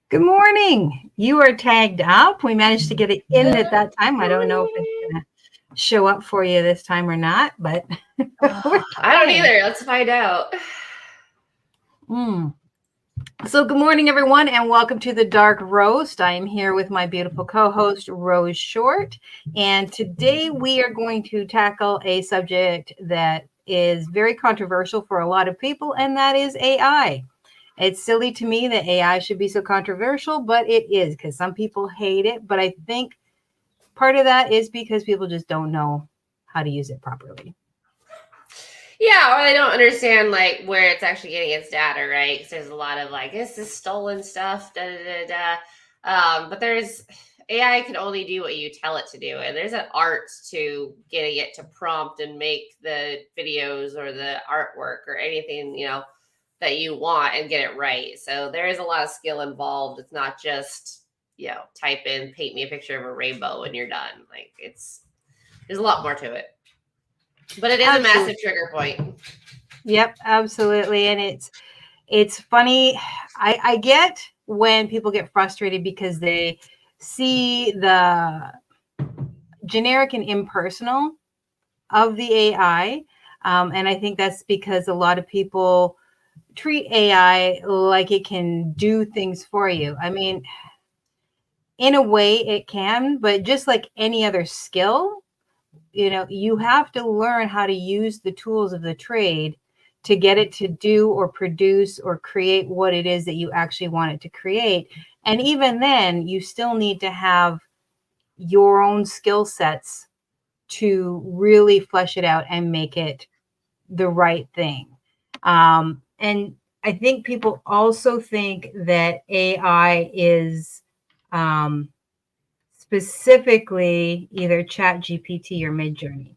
Good morning. You are tagged up. We managed to get it in at that time. I don't know if it's going to show up for you this time or not, but we're I don't trying. either. Let's find out. So good morning, everyone, and welcome to the Dark Roast. I am here with my beautiful co-host, Rose Short, and today we are going to tackle a subject that is very controversial for a lot of people, and that is AI. It's silly to me that AI should be so controversial, but it is because some people hate it. But I think part of that is because people just don't know how to use it properly. Yeah, or they don't understand like where it's actually getting its data, right? Because there's a lot of like, is this stolen stuff? Da da da da. But there's AI can only do what you tell it to do, and there's an art to getting it to prompt and make the videos or the artwork or anything that you want and get it right. So there is a lot of skill involved. It's not just type in paint me a picture of a rainbow and you're done. Like there's a lot more to it. But it is a massive trigger point. Yep, absolutely. And it's funny. I get when people get frustrated because they see the generic and impersonal of the AI. And I think that's because a lot of people treat AI like it can do things for you. I mean, in a way it can, but just like any other skill, you have to learn how to use the tools of the trade to get it to do or produce or create what it is that you actually want it to create. And even then, you still need to have your own skill sets to really flesh it out and make it the right thing. And I think people also think that AI is specifically either Chat GPT or Midjourney.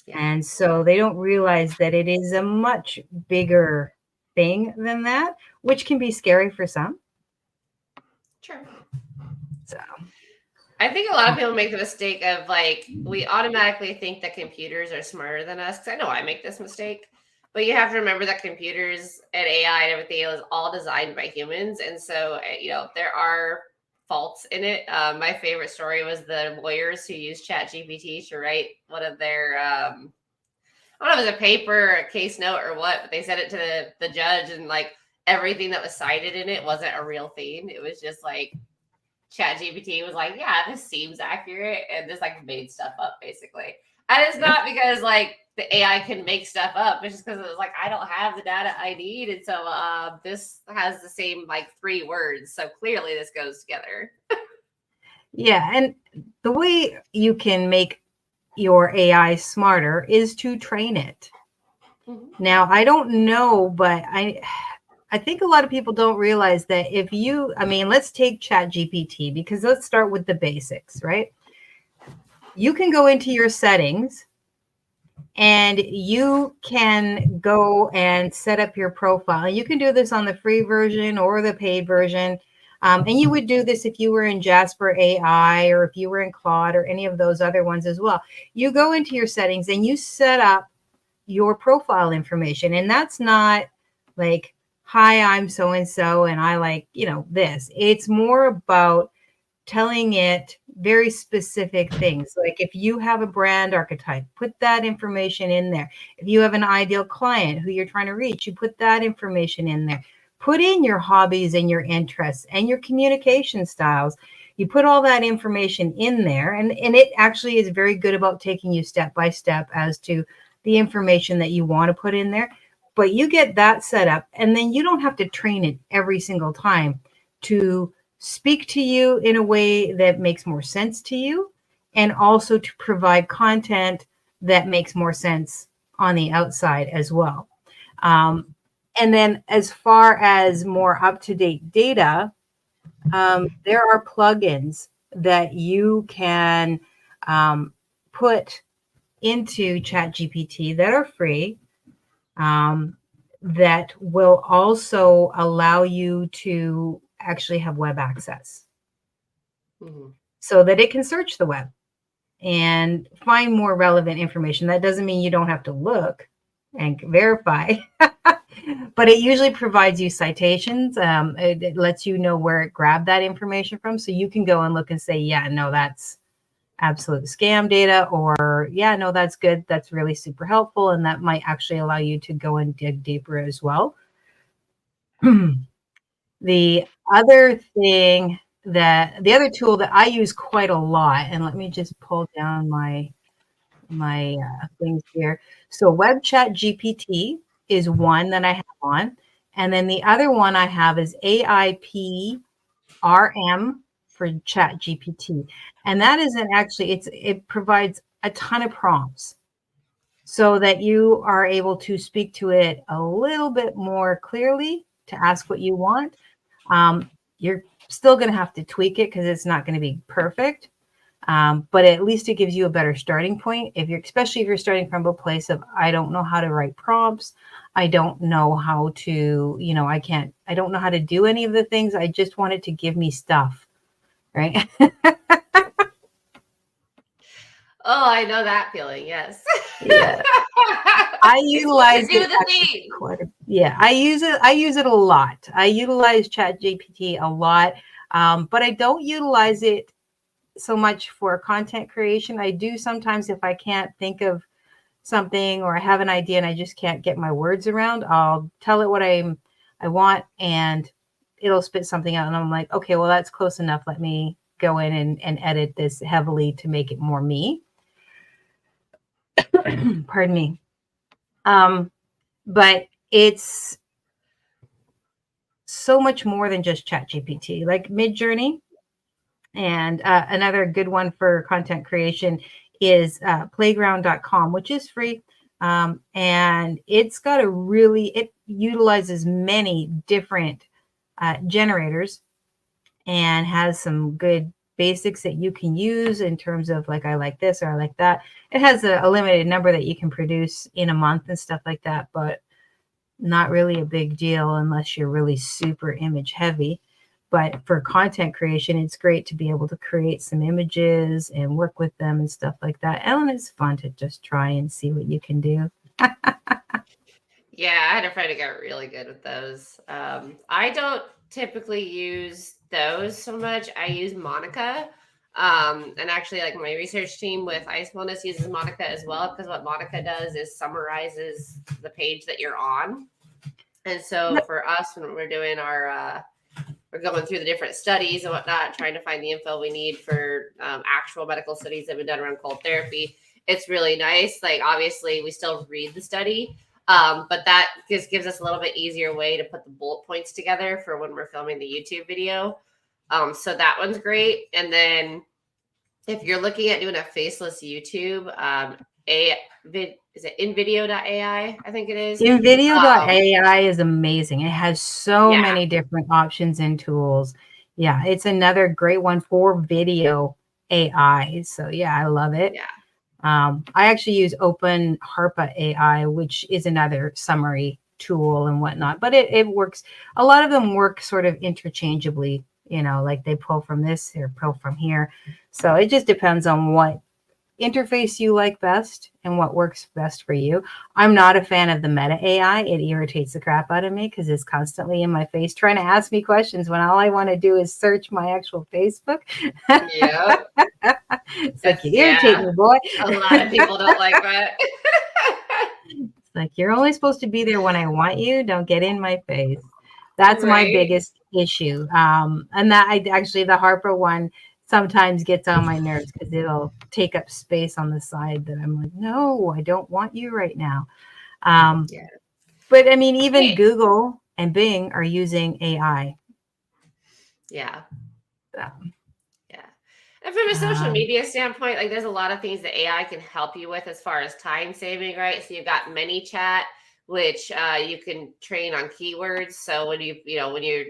Yeah. And so they don't realize that it is a much bigger thing than that, which can be scary for some. Sure. So I think a lot of people make the mistake of like, we automatically think that computers are smarter than us. Because I know I make this mistake. But you have to remember that computers and AI and everything is all designed by humans. And so, there are faults in it. My favorite story was the lawyers who used Chat GPT to write one of their I don't know if it was a paper or a case note or what, but they sent it to the judge, and like everything that was cited in it wasn't a real thing. It was just like Chat GPT was like, yeah, this seems accurate, and just like made stuff up basically. And it's not because like the AI can make stuff up. It's just because it was like, I don't have the data I need. And so this has the same like 3 words. So clearly this goes together. yeah, and the way you can make your AI smarter is to train it. Mm-hmm. Now, I don't know, but I think a lot of people don't realize that let's take Chat GPT, because let's start with the basics, right? You can go into your settings and you can go and set up your profile. You can do this on the free version or the paid version. And you would do this if you were in Jasper AI or if you were in Claude or any of those other ones as well. You go into your settings and you set up your profile information. And that's not like, hi, I'm so-and-so and I like, this. It's more about telling it very specific things. Like if you have a brand archetype, put that information in there. If you have an ideal client who you're trying to reach, you put that information in there. Put in your hobbies and your interests and your communication styles. You put all that information in there, and it actually is very good about taking you step by step as to the information that you want to put in there. But you get that set up, and then you don't have to train it every single time to speak to you in a way that makes more sense to you, and also to provide content that makes more sense on the outside as well. And then as far as more up-to-date data, there are plugins that you can put into ChatGPT that are free, that will also allow you to actually have web access, so that it can search the web and find more relevant information. That doesn't mean you don't have to look and verify, But it usually provides you citations. It lets you know where it grabbed that information from. So you can go and look and say, yeah, no, that's absolute scam data, or yeah, no, that's good. That's really super helpful. And that might actually allow you to go and dig deeper as well. The other tool that I use quite a lot, and let me just pull down my things here. So Chat GPT is one that I have on. And then the other one I have is AIPRM for Chat GPT. And that isn't actually, it provides a ton of prompts so that you are able to speak to it a little bit more clearly to ask what you want. You're still going to have to tweak it because it's not going to be perfect. But at least it gives you a better starting point. Especially if you're starting from a place of, I don't know how to write prompts. I don't know how to, I don't know how to do any of the things. I just want it to give me stuff. Right. Oh, I know that feeling. Yes. Yeah. I utilize it I use it a lot. I utilize Chat GPT a lot. But I don't utilize it so much for content creation. I do sometimes if I can't think of something or I have an idea and I just can't get my words around, I'll tell it what I want and it'll spit something out. And I'm like, okay, well, that's close enough. Let me go in and edit this heavily to make it more me. Pardon me. But it's so much more than just Chat GPT, like Midjourney. And another good one for content creation is playground.com, which is free. And it's got it utilizes many different generators and has some good basics that you can use in terms of like, I like this or I like that. It has a limited number that you can produce in a month and stuff like that, but not really a big deal unless you're really super image heavy. But for content creation, it's great to be able to create some images and work with them and stuff like that. And it's fun to just try and see what you can do. Yeah, I had a friend who got really good with those. I don't typically use those so much. I use Monica. And actually, like my research team with Ice Wellness uses Monica as well, because what Monica does is summarizes the page that you're on. And so for us, when we're doing we're going through the different studies and whatnot, trying to find the info we need for actual medical studies that have been done around cold therapy. It's really nice. Like, obviously, we still read the study, but that just gives us a little bit easier way to put the bullet points together for when we're filming the YouTube video. So that one's great. And then if you're looking at doing a faceless YouTube, is it InVideo.ai? I think it is. InVideo.ai is amazing. It has so many different options and tools. Yeah, it's another great one for video AI. So yeah, I love it. Yeah. I actually use Open Harpa AI, which is another summary tool and whatnot, but it works. A lot of them work sort of interchangeably, like they pull from this or pull from here. So it just depends on what interface you like best and what works best for you. I'm not a fan of the Meta AI. It irritates the crap out of me because it's constantly in my face trying to ask me questions when all I want to do is search my actual Facebook. Yeah. It's like, you irritate me, boy. A lot of people don't like that. It's like, you're only supposed to be there when I want you. Don't get in my face. That's my biggest issue. And that the Harper one sometimes gets on my nerves because it'll take up space on the side that I'm like, no, I don't want you right now. But I mean, even Google and Bing are using AI. Yeah. And from a social media standpoint, like there's a lot of things that AI can help you with as far as time saving, right? So you've got ManyChat, which you can train on keywords. So when you're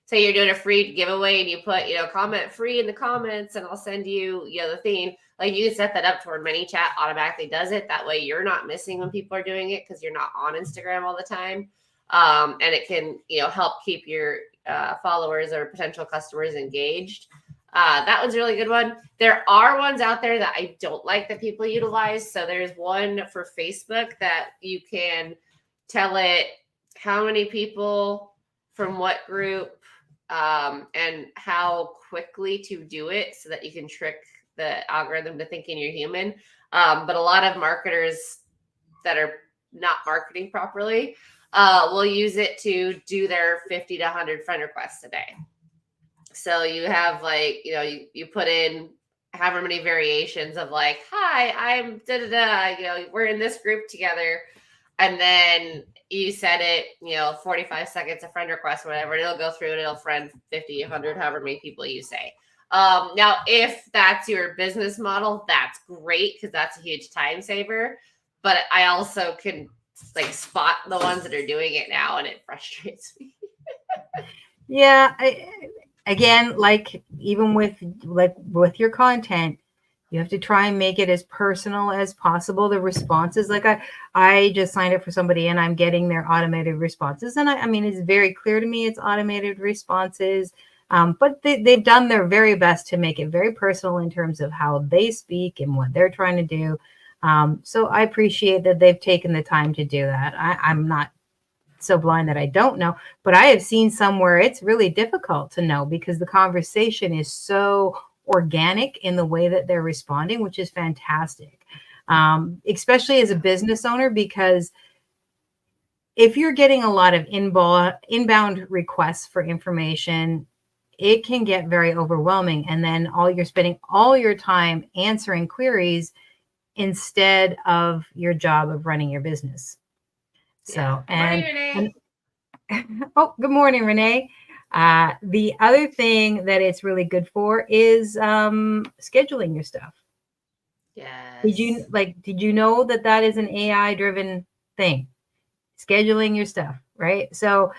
say you're doing a free giveaway and you put, comment free in the comments and I'll send you, the thing, like you can set that up to where ManyChat automatically does it. That way you're not missing when people are doing it because you're not on Instagram all the time. And it can, help keep your followers or potential customers engaged. That one's a really good one. There are ones out there that I don't like that people utilize. So there's one for Facebook that you can tell it how many people from what group, and how quickly to do it so that you can trick the algorithm to thinking you're human. But a lot of marketers that are not marketing properly will use it to do their 50 to 100 friend requests a day. So you have like, you put in however many variations of like, hi, I'm da da da, we're in this group together. And then you set it, 45 seconds a friend request, or whatever, and it'll go through and it'll friend 50, 100, however many people you say. Now, if that's your business model, that's great because that's a huge time saver. But I also can like spot the ones that are doing it now, and it frustrates me. Yeah. Again, like even with your content, you have to try and make it as personal as possible. The responses, like I just signed up for somebody and I'm getting their automated responses. And I mean, it's very clear to me it's automated responses. But they've done their very best to make it very personal in terms of how they speak and what they're trying to do. So I appreciate that they've taken the time to do that. I'm not so blind that I don't know, but I have seen some where it's really difficult to know because the conversation is so organic in the way that they're responding, which is fantastic. Especially as a business owner, because if you're getting a lot of inbound requests for information, it can get very overwhelming. And then you're spending all your time answering queries instead of your job of running your business. So, Yeah. and oh, good morning, Renee. The other thing that it's really good for is scheduling your stuff. Yes. Did you know that is an AI driven thing? Scheduling your stuff, right? So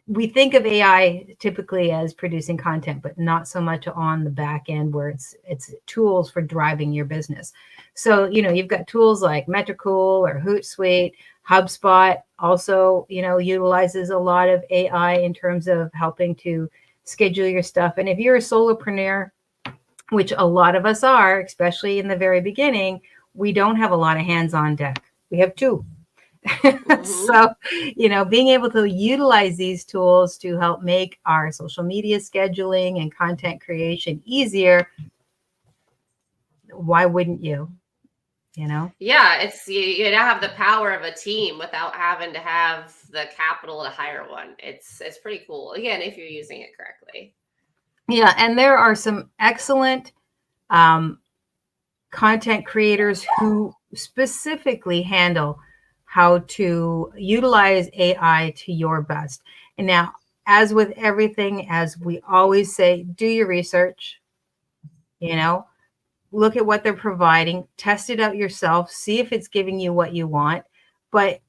we think of AI typically as producing content, but not so much on the back end where it's tools for driving your business. So, you've got tools like Metricool or Hootsuite. HubSpot also, utilizes a lot of AI in terms of helping to schedule your stuff. And if you're a solopreneur, which a lot of us are, especially in the very beginning, we don't have a lot of hands on deck. We have two. Mm-hmm. So, being able to utilize these tools to help make our social media scheduling and content creation easier, why wouldn't you? Yeah, it's you now have the power of a team without having to have the capital to hire one. It's pretty cool. Again, if you're using it correctly. Yeah, and there are some excellent content creators who specifically handle how to utilize AI to your best. And now, as with everything, as we always say, do your research, look at what they're providing, test it out yourself, see if it's giving you what you want. But,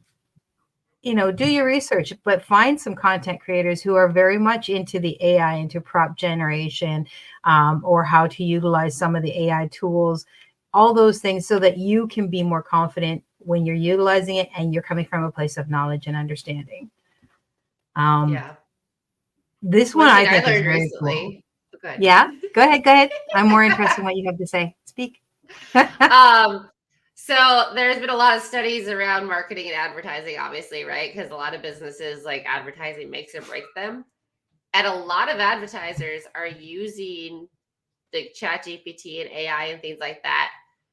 do your research, but find some content creators who are very much into the AI, into prop generation, or how to utilize some of the AI tools, all those things, so that you can be more confident when you're utilizing it and you're coming from a place of knowledge and understanding. Yeah. This one I think is very recently. Cool. Good. Yeah, go ahead. I'm more interested in what you have to say. Speak. So there's been a lot of studies around marketing and advertising, obviously, right? Because a lot of businesses, like, advertising makes or break them. And a lot of advertisers are using the Chat GPT and AI and things like that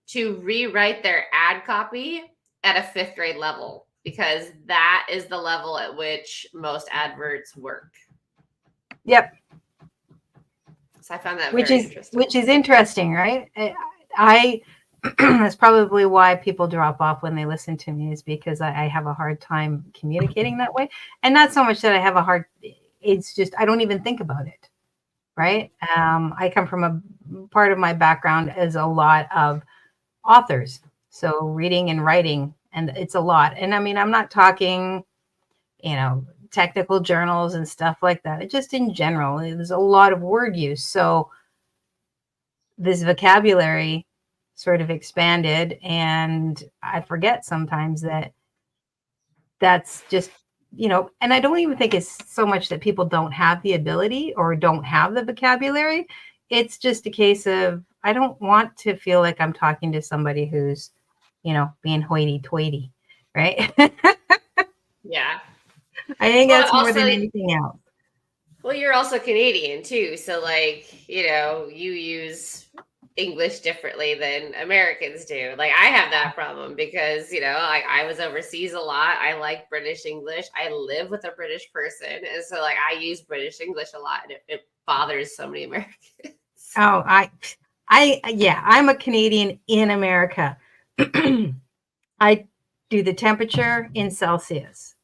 to rewrite their ad copy at a 5th grade level, because that is the level at which most adverts work. Yep. So I found that very interesting. Which is interesting, right? That's probably why people drop off when they listen to me, is because I have a hard time communicating that way. And not so much that I have it's just, I don't even think about it. Right. I come from a part of my background as a lot of authors. So reading and writing, and it's a lot. And I mean, I'm not talking, technical journals and stuff like that. It just in general, there's a lot of word use. So this vocabulary sort of expanded, and I forget sometimes that's just, and I don't even think it's so much that people don't have the ability or don't have the vocabulary. It's just a case of, I don't want to feel like I'm talking to somebody who's, being hoity-toity, right? Yeah. I think Well, that's more also, than anything else. well, you're also Canadian too, so like, you use English differently than Americans do. Like I have that problem because, like I was overseas a lot. I like British English. I live with a British person, and so like I use British English a lot, and it bothers so many Americans. Oh, yeah, I'm a Canadian in America. I do the temperature in Celsius,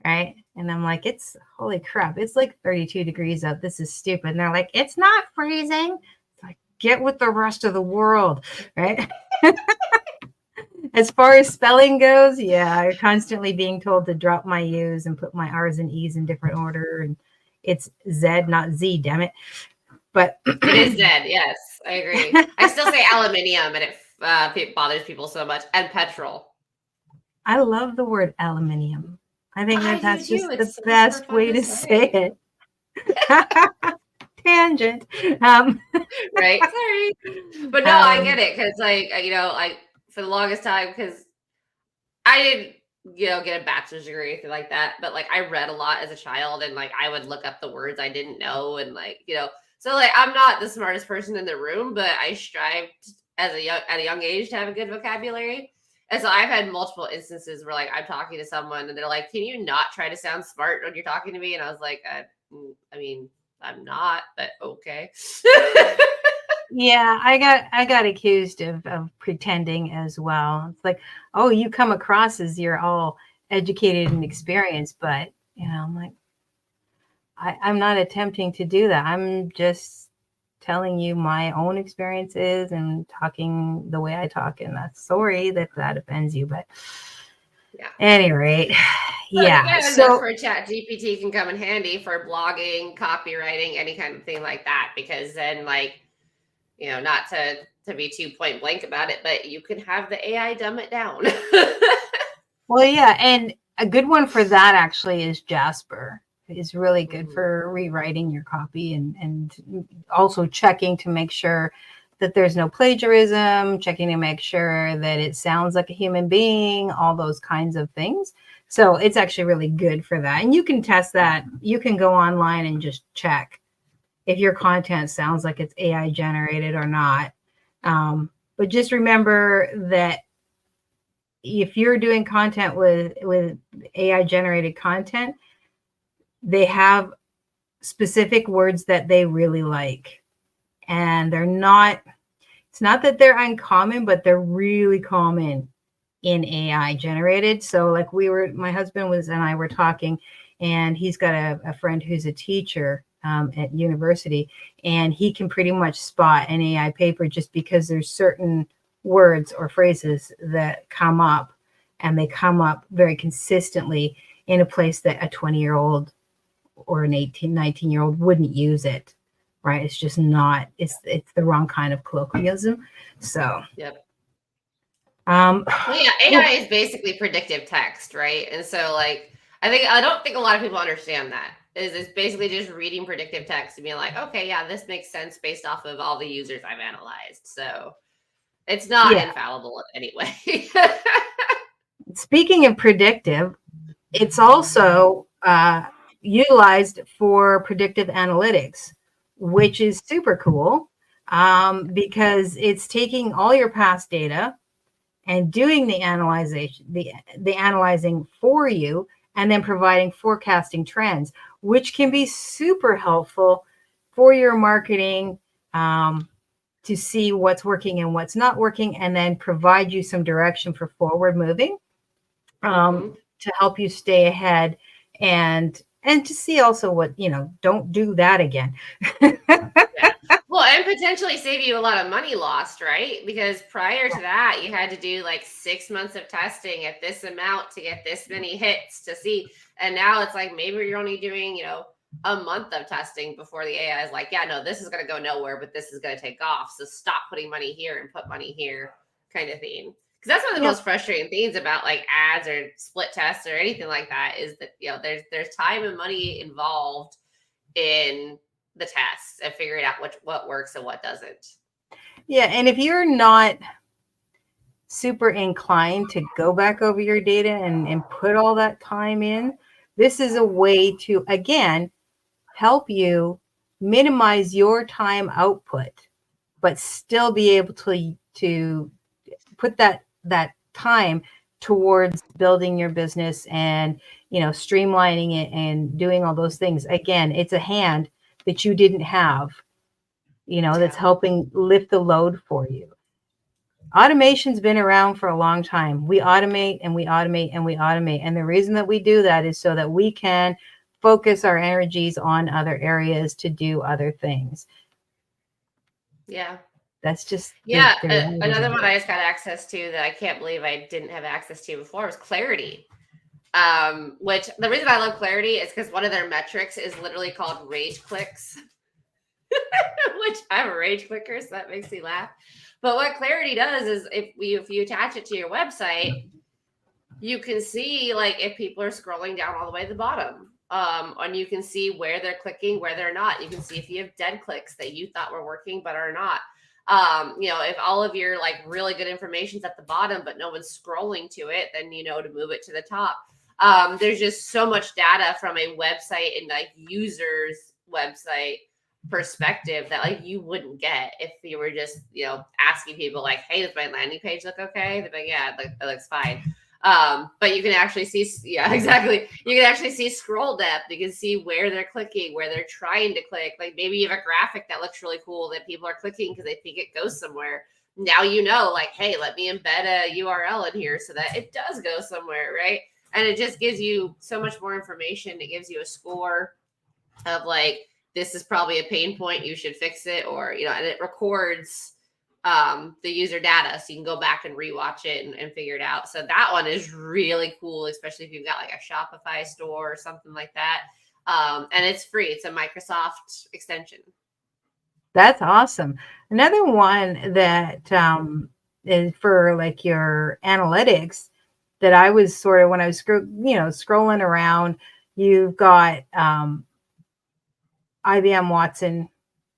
right? And I'm like, it's holy crap, it's like 32 degrees out. This is stupid. And they're like, it's not freezing. It's like, get with the rest of the world, right? As far as spelling goes, yeah, constantly being told to drop my U's and put my R's and E's in different order. And it's Z, not Z, damn it. But it is Z, yes, I agree. I still say aluminium, and it bothers people so much. And petrol. I love the word aluminium. I think that's just the It's best way to say it. Tangent. Right. Sorry. But no, I get it. Cause like, for the longest time, because I didn't, get a bachelor's degree or anything like that. But like I read a lot as a child, and like I would look up the words I didn't know, and like, so like I'm not the smartest person in the room, but I strived at a young age to have a good vocabulary. And so I've had multiple instances where like I'm talking to someone and they're like, "Can you not try to sound smart when you're talking to me?" And I was like, I mean, I'm not, but okay. Yeah, I got accused of pretending as well. It's like, oh, you come across as you're all educated and experienced, but I'm like, I'm not attempting to do that. I'm just telling you my own experiences and talking the way I talk, and that's sorry that offends you, but yeah. At any rate, yeah. Again, so that's where Chat GPT can come in handy for blogging, copywriting, any kind of thing like that. Because then, like, not to be too point blank about it, but you can have the AI dumb it down. Well, yeah, and a good one for that actually is Jasper. It's really good for rewriting your copy and also checking to make sure that there's no plagiarism, checking to make sure that it sounds like a human being, all those kinds of things. So it's actually really good for that. And you can test that. You can go online and just check if your content sounds like it's AI generated or not. But just remember that if you're doing content with AI generated content, they have specific words that they really like. And it's not that they're uncommon, but they're really common in AI generated. So like my husband and I were talking, and he's got a friend who's a teacher at university, and he can pretty much spot an AI paper just because there's certain words or phrases that come up, and they come up very consistently in a place that a 20-year-old or an 18, 19-year-old wouldn't use it, right? It's just not, it's the wrong kind of colloquialism. So, yep. Well, yeah, AI is basically predictive text, right? And so like, I don't think a lot of people understand that. It's basically just reading predictive text and being like, okay, yeah, this makes sense based off of all the users I've analyzed. So it's not infallible in any way. Speaking of predictive, it's also utilized for predictive analytics, which is super cool because it's taking all your past data and doing the analyzing for you, and then providing forecasting trends, which can be super helpful for your marketing to see what's working and what's not working, and then provide you some direction for forward moving to help you stay ahead and to see also what, don't do that again. Yeah. Well, and potentially save you a lot of money lost, right? Because prior to that, you had to do like 6 months of testing at this amount to get this many hits to see. And now it's like maybe you're only doing, a month of testing before the AI is like, yeah, no, this is going to go nowhere, but this is going to take off. So stop putting money here and put money here, kind of thing. Because that's one of the most frustrating things about like ads or split tests or anything like that is that, there's time and money involved in the tests and figuring out what works and what doesn't. Yeah, and if you're not super inclined to go back over your data and put all that time in, this is a way to, again, help you minimize your time output, but still be able to put that time towards building your business and, streamlining it and doing all those things. Again, it's a hand that you didn't have, that's helping lift the load for you. Automation's been around for a long time. We automate and we automate and we automate. And the reason that we do that is so that we can focus our energies on other areas to do other things. Yeah. That's just another one I just got access to that I can't believe I didn't have access to before was Clarity. Which the reason I love Clarity is because one of their metrics is literally called rage clicks, which I'm a rage clicker, so that makes me laugh. But what Clarity does is if you attach it to your website, you can see like if people are scrolling down all the way to the bottom. And you can see where they're clicking, where they're not. You can see if you have dead clicks that you thought were working but are not. If all of your like really good information's at the bottom but no one's scrolling to it, then to move it to the top. There's just so much data from a website and like users website perspective that like you wouldn't get if you were just asking people like, hey, does my landing page look okay? They're like, yeah, it looks fine. But you can actually see, exactly. You can actually see scroll depth. You can see where they're clicking, where they're trying to click. Like maybe you have a graphic that looks really cool that people are clicking because they think it goes somewhere. Now like, hey, let me embed a URL in here so that it does go somewhere, right? And it just gives you so much more information. It gives you a score of like, this is probably a pain point. You should fix it, or and it records the user data, so you can go back and rewatch it and figure it out. So that one is really cool, especially if you've got like a Shopify store or something like that. And it's free. It's a Microsoft extension. That's awesome. Another one that is for like your analytics that I was sort of, when I was scrolling around, you've got IBM Watson,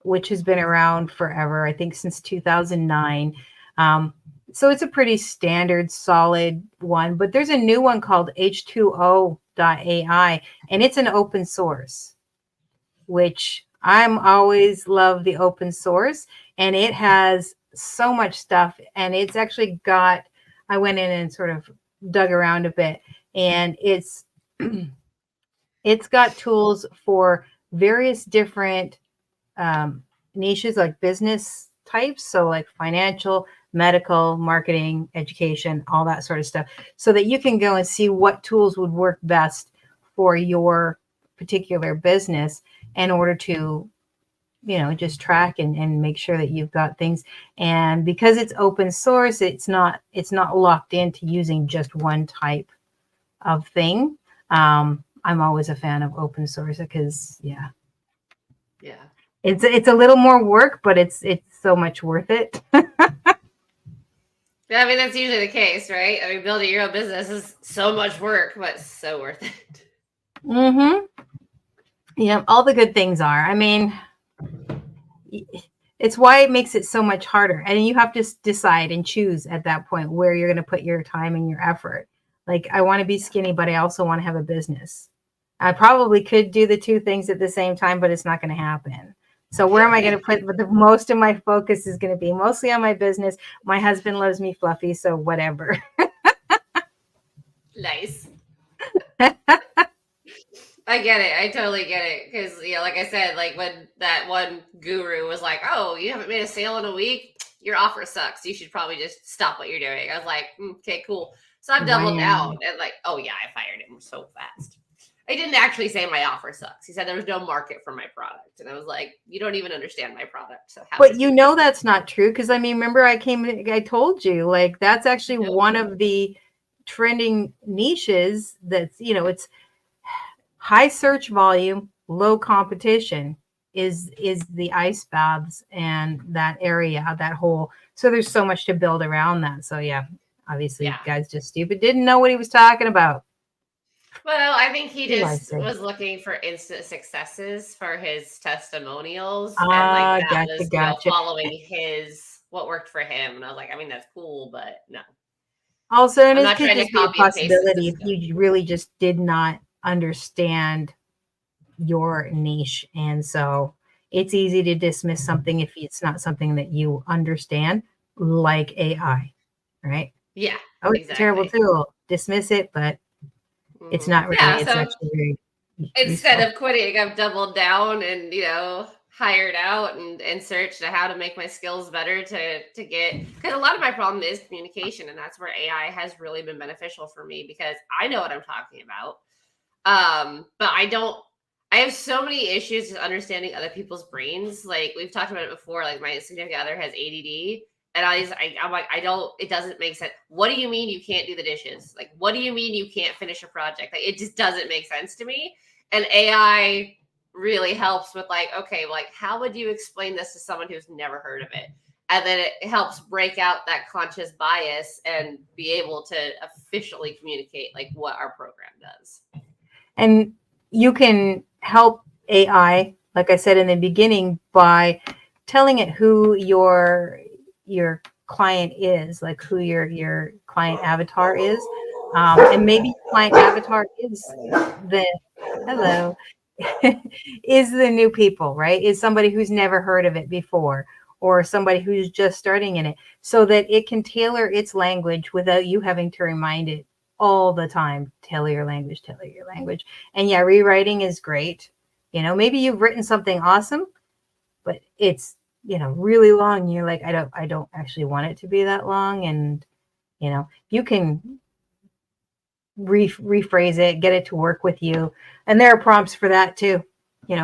which has been around forever, I think since 2009. So it's a pretty standard, solid one, but there's a new one called H2O.ai, and it's an open source, which I'm always love the open source, and it has so much stuff. And it's actually got, I went in and sort of dug around a bit, and it's got tools for various different niches, like business types. So like financial, medical, marketing, education, all that sort of stuff, so that you can go and see what tools would work best for your particular business in order to, just track and make sure that you've got things. And because it's open source, it's not locked into using just one type of thing. I'm always a fan of open source because it's a little more work, but it's so much worth it. Yeah, I mean, that's usually the case, right? I mean, building your own business is so much work, but so worth it. Mm-hmm. Yeah, all the good things are. I mean, it's why it makes it so much harder. And you have to decide and choose at that point where you're going to put your time and your effort. Like, I want to be skinny, but I also want to have a business. I probably could do the two things at the same time, but it's not going to happen. So where am I going to put the most of my focus is going to be mostly on my business. My husband loves me fluffy, so whatever. Nice. I get it. I totally get it. Because, like I said, like when that one guru was like, oh, you haven't made a sale in a week, your offer sucks. You should probably just stop what you're doing. I was like, okay, cool. So I've doubled down and like, oh yeah, I fired him so fast. I didn't actually say my offer sucks. He said there was no market for my product. And I was like, you don't even understand my product. So but that's not true. Because I mean, remember I told you, like, that's actually one of the trending niches that's, it's high search volume, low competition is the ice baths and that area, that whole. So there's so much to build around that. So obviously guy's just stupid. Didn't know what he was talking about. Well, I think he just was looking for instant successes for his testimonials. And like that was gotcha. following what worked for him. And I was like, I mean, that's cool, but no. Also, and I'm it not could trying to just be a copy and paste the possibility if system. you really just did not understand your niche. And so it's easy to dismiss something if it's not something that you understand, like AI, right? Yeah, Oh, it's a terrible exactly. tool. Dismiss it, but it's not really. Yeah, It's so actually very instead useful. of quitting, I've doubled down and hired out and searched how to make my skills better to get, because a lot of my problem is communication, and that's where AI has really been beneficial for me because I know what I'm talking about. But I have so many issues just understanding other people's brains. Like we've talked about it before, like my significant other has ADD. And I'm like, it doesn't make sense. What do you mean you can't do the dishes? Like, what do you mean you can't finish a project? Like, it just doesn't make sense to me. And AI really helps with like, okay, like, how would you explain this to someone who's never heard of it? And then it helps break out that conscious bias and be able to officially communicate like what our program does. And you can help AI, like I said in the beginning, by telling it who your client is, like who your client avatar is. And maybe your client avatar is the hello is the new people, right? Is somebody who's never heard of it before, or somebody who's just starting in it, so that it can tailor its language without you having to remind it all the time. Tailor your language, tailor your language. And yeah, rewriting is great. Maybe you've written something awesome, but it's really long. You're like, I don't actually want it to be that long. And you can rephrase it, get it to work with you. And there are prompts for that too.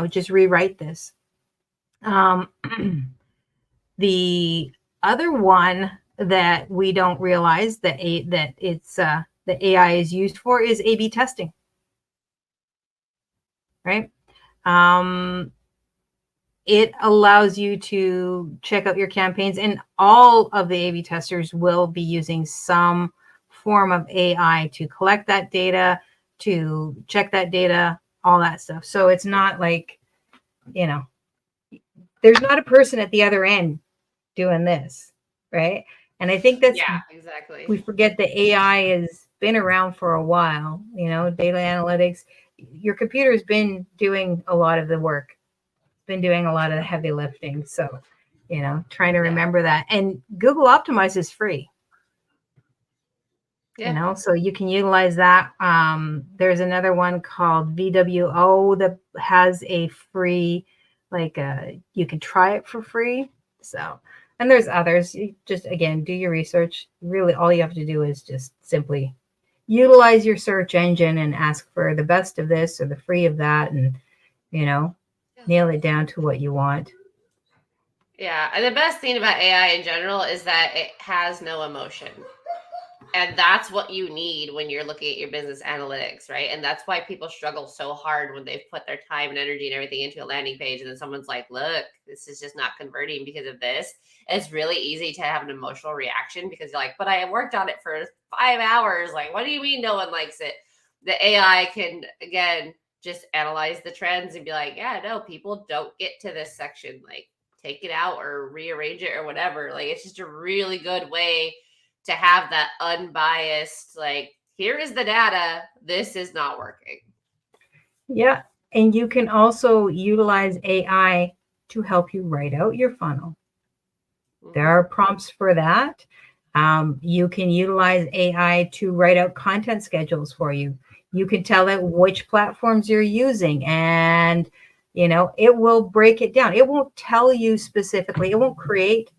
Just rewrite this. The other one that we don't realize that that AI is used for is A/B testing, right? It allows you to check out your campaigns, and all of the A/B testers will be using some form of AI to collect that data, to check that data, all that stuff. So it's not like, there's not a person at the other end doing this, right? And I think that's, Yeah, exactly. we forget that AI has been around for a while, data analytics. Your computer's been doing a lot of the work, been doing a lot of the heavy lifting. So, trying to remember that. And Google Optimize is free. Yeah. So you can utilize that. There's another one called VWO that has a free, you can try it for free. So, and there's others. You just, again, do your research. Really, all you have to do is just simply utilize your search engine and ask for the best of this or the free of that, and nail it down to what you want. Yeah, and the best thing about AI in general is that it has no emotion. And that's what you need when you're looking at your business analytics, right? And that's why people struggle so hard when they've put their time and energy and everything into a landing page. And then someone's like, look, this is just not converting because of this. And it's really easy to have an emotional reaction because you're like, but I worked on it for 5 hours. Like, what do you mean no one likes it? The AI can, again, just analyze the trends and be like, yeah, no, people don't get to this section. Like, take it out or rearrange it or whatever. Like, it's just a really good way to have that unbiased, like, here is the data, this is not working. Yeah. And you can also utilize AI to help you write out your funnel. Mm-hmm. There are prompts for that. You can utilize AI to write out content schedules for you. You can tell it which platforms you're using, and it will break it down. It won't tell you specifically, it won't create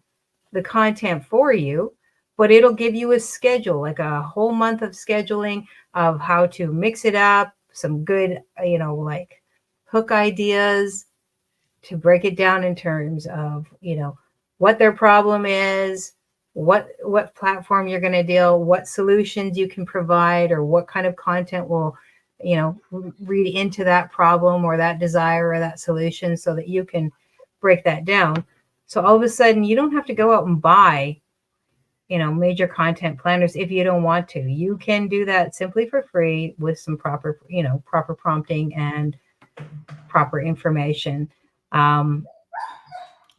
the content for you, but it'll give you a schedule, like a whole month of scheduling of how to mix it up, some good, like hook ideas to break it down in terms of, what their problem is, what platform you're going to deal, what solutions you can provide, or what kind of content will, read into that problem or that desire or that solution, so that you can break that down. So all of a sudden, you don't have to go out and buy, major content planners if you don't want to. You can do that simply for free with some proper prompting and proper information.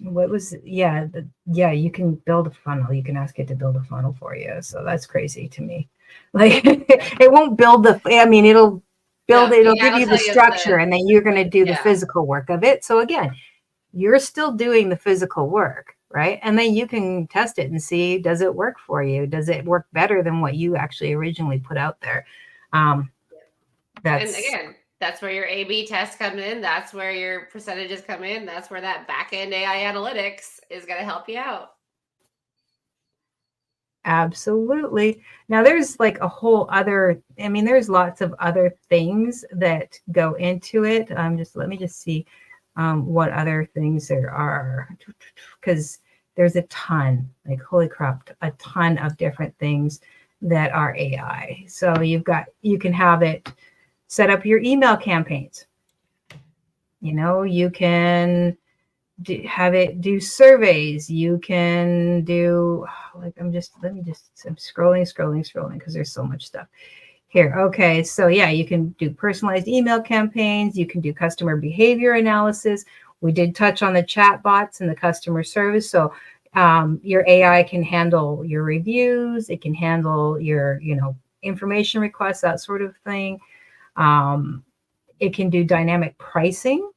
what was, you can build a funnel. You can ask it to build a funnel for you. So that's crazy to me. Like it won't build it'll build No, it, it'll yeah, give it'll you the tell you structure and then you're going to do the yeah. physical work of it. So again, you're still doing the physical work, right? And then you can test it and see, does it work for you? Does it work better than what you actually originally put out there? And again, that's where your A/B tests come in. That's where your percentages come in. That's where that back-end AI analytics is going to help you out. Absolutely. Now there's like a whole other, there's lots of other things that go into it. Let me just see what other things there are, because there's a ton, like holy crap, a ton of different things that are AI. So you can have it set up your email campaigns. You can have it do surveys. You can do I'm scrolling because there's so much stuff here. Okay, so yeah, you can do personalized email campaigns. You can do customer behavior analysis. We did touch on the chat bots and the customer service. So your AI can handle your reviews. It can handle your information requests, that sort of thing. It can do dynamic pricing.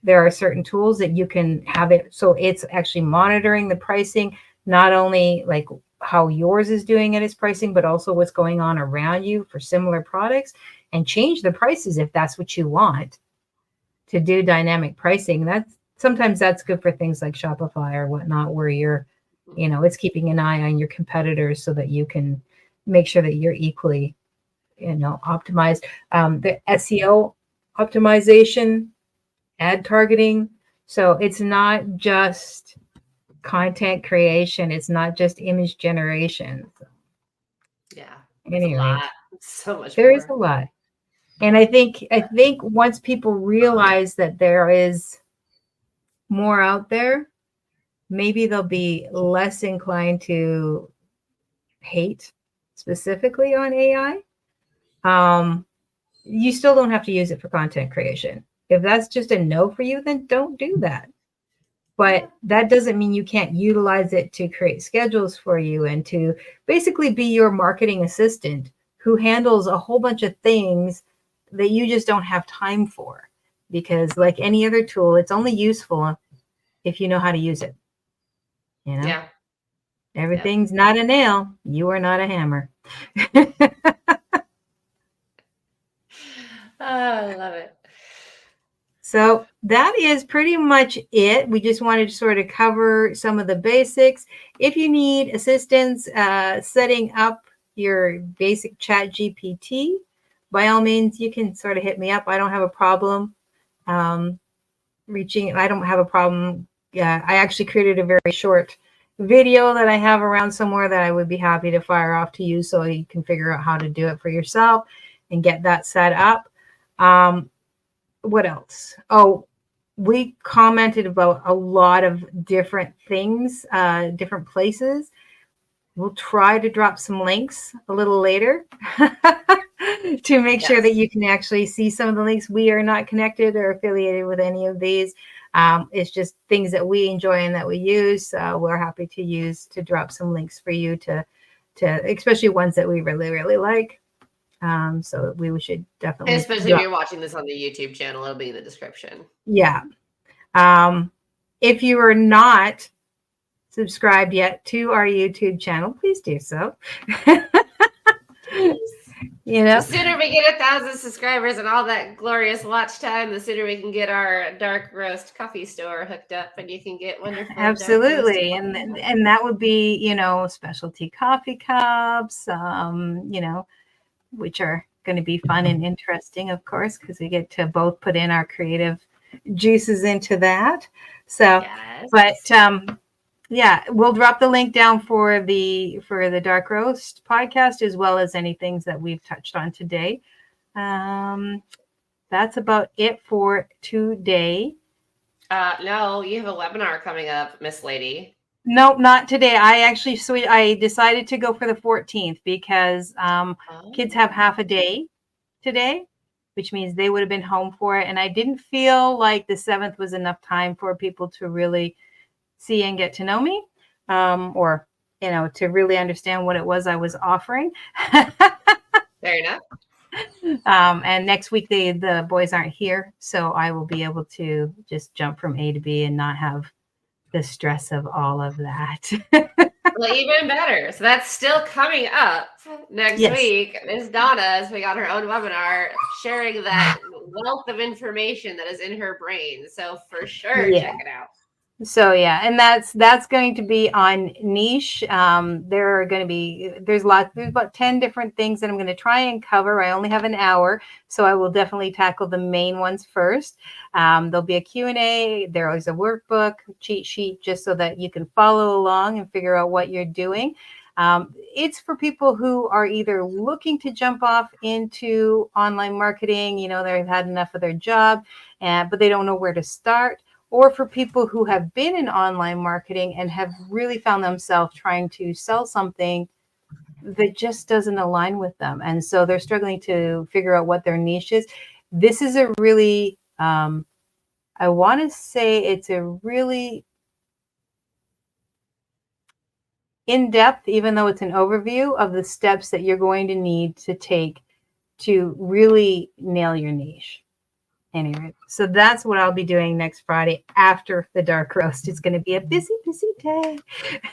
There are certain tools that you can have it, so it's actually monitoring the pricing, not only like how yours is doing at its pricing, but also what's going on around you for similar products, and change the prices if that's what you want to do dynamic pricing. Sometimes that's good for things like Shopify or whatnot, where you're, it's keeping an eye on your competitors so that you can make sure that you're equally, optimized. The SEO optimization, ad targeting. So it's not just content creation. It's not just image generation. Yeah. It's a lot. So much there more. is a lot. And I think once people realize that there is more out there, maybe they'll be less inclined to hate specifically on AI. You still don't have to use it for content creation. If that's just a no for you, then don't do that. But that doesn't mean you can't utilize it to create schedules for you and to basically be your marketing assistant who handles a whole bunch of things that you just don't have time for. Because like any other tool, it's only useful if you know how to use it. Yeah. Everything's not a nail. You are not a hammer. I love it. So that is pretty much it. We just wanted to sort of cover some of the basics. If you need assistance setting up your basic Chat GPT, by all means, you can sort of hit me up. I don't have a problem reaching. I don't have a problem. Yeah, I actually created a very short video that I have around somewhere that I would be happy to fire off to you so you can figure out how to do it for yourself and get that set up. What else? Oh, we commented about a lot of different things, different places. We'll try to drop some links a little later to make sure that you can actually see some of the links. We are not connected or affiliated with any of these. It's just things that we enjoy and that we use. We're happy to use to drop some links for you to especially ones that we really, really like. So we should definitely, especially if you're watching this on the YouTube channel, it'll be in the description. Yeah. If you are not subscribed yet to our YouTube channel, please do so. The sooner we get 1,000 subscribers and all that glorious watch time, the sooner we can get our Dark Roast coffee store hooked up, and you can get wonderful. Absolutely, and that would be specialty coffee cups, which are going to be fun and interesting, of course, because we get to both put in our creative juices into that. So, but yeah, we'll drop the link down for the Dark Roast podcast, as well as any things that we've touched on today. That's about it for today. No, you have a webinar coming up, Miss Lady. Nope, not today. I decided to go for the 14th because kids have half a day today, which means they would have been home for it. And I didn't feel like the 7th was enough time for people to really see and get to know me, or, to really understand what it was I was offering. Fair enough. And next week, the boys aren't here, so I will be able to just jump from A to B and not have the stress of all of that. Well, even better. So that's still coming up next week. Miss Donna's, we got her own webinar sharing that wealth of information that is in her brain. So for sure, check it out. So and that's going to be on niche. There's about 10 different things that I'm going to try and cover. I only have an hour, so I will definitely tackle the main ones first. There'll be a Q&A. There is a workbook, cheat sheet, just so that you can follow along and figure out what you're doing. It's for people who are either looking to jump off into online marketing, they've had enough of their job, but they don't know where to start. Or for people who have been in online marketing and have really found themselves trying to sell something that just doesn't align with them. And so they're struggling to figure out what their niche is. This is a really, I want to say it's a really in-depth, even though it's an overview of the steps that you're going to need to take to really nail your niche. Anyway, so that's what I'll be doing next Friday after the Dark Roast. It's going to be a busy, busy day.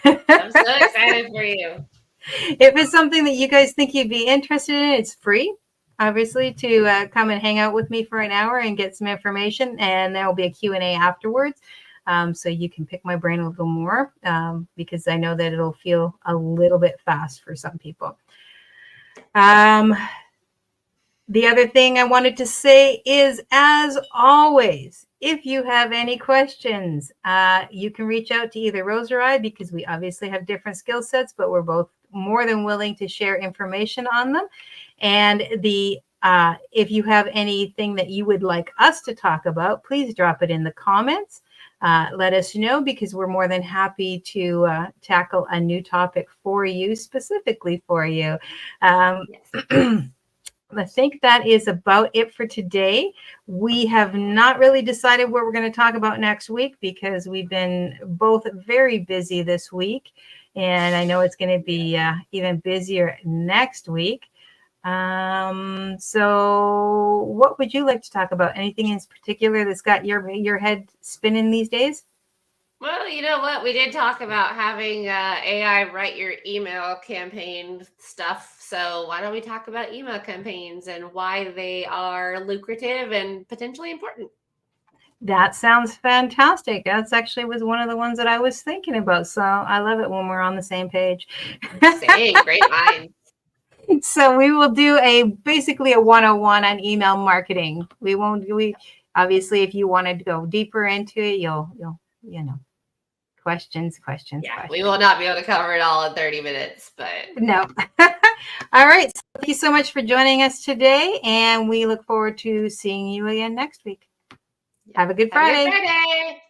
I'm so excited for you. If it's something that you guys think you'd be interested in, it's free, obviously, to come and hang out with me for an hour and get some information. And there will be a Q&A afterwards. So you can pick my brain a little more because I know that it'll feel a little bit fast for some people. The other thing I wanted to say is, as always, if you have any questions, you can reach out to either Rose or I, because we obviously have different skill sets, but we're both more than willing to share information on them. And if you have anything that you would like us to talk about, please drop it in the comments. Let us know, because we're more than happy to tackle a new topic for you, specifically for you. Yes. I think that is about it for today. We have not really decided what we're going to talk about next week, because we've been both very busy this week. And I know it's going to be even busier next week. So what would you like to talk about? Anything in particular that's got your head spinning these days? Well, you know what? We did talk about having AI write your email campaign stuff. So why don't we talk about email campaigns and why they are lucrative and potentially important? That sounds fantastic. That's actually was one of the ones that I was thinking about. So I love it when we're on the same page. Same, great minds. So we will do basically a 101 on email marketing. We obviously, if you wanted to go deeper into it, you'll questions. Yeah, we will not be able to cover it all in 30 minutes, but no. All right. So thank you so much for joining us today, and we look forward to seeing you again next week. Have a good Friday. Have a good Friday.